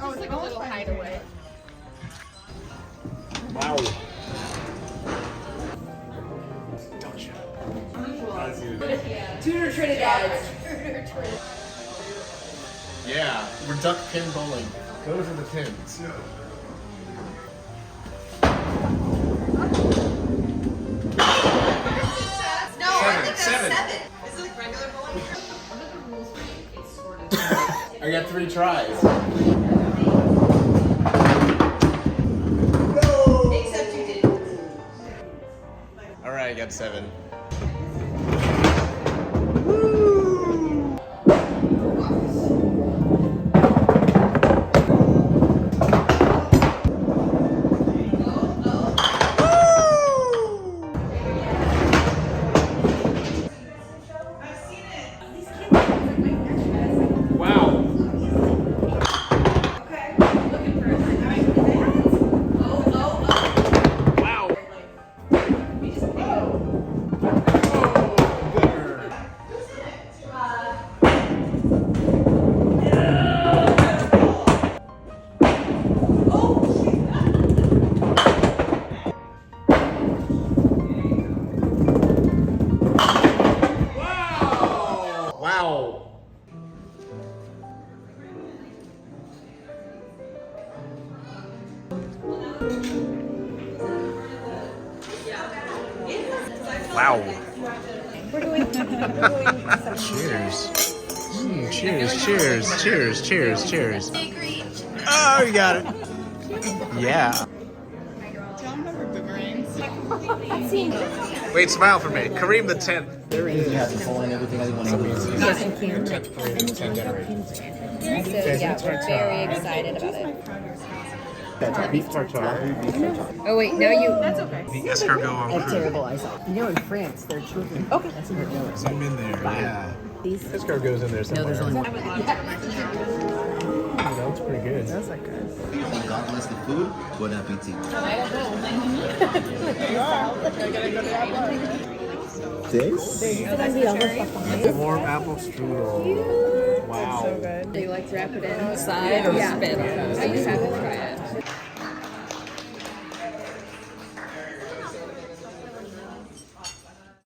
Just like a little hideaway. Wow. Tudor Trinidad. Yeah, we're duckpin bowling. Those are the pins. No, I think that's 7. Is it like regular bowling? I got 3 tries. Except you didn't. All right, I got 7. Wow. Wow. Cheers. Cheers. Oh, you got it. Yeah. Wait, smile for me. Kareem the 10th. They're easy. You have to pull in everything I want to do. Yes, I can. 10th Kareem the 10th generation. So yeah, we're very excited about it. That's beef tartare. Oh wait, now you. That's okay. The escargot on That's croûte. terrible eyesight. You know, in France, they're children. Okay. That's in your I'm in there, yeah. These. Escargot's in there somewhere. No, there's only one. That looks pretty good. That's like good. Thank God bless the food. Bon appetit. This? Warm apple strudel. Wow. Do you like to wrap it inside or spin? I just haven't tried.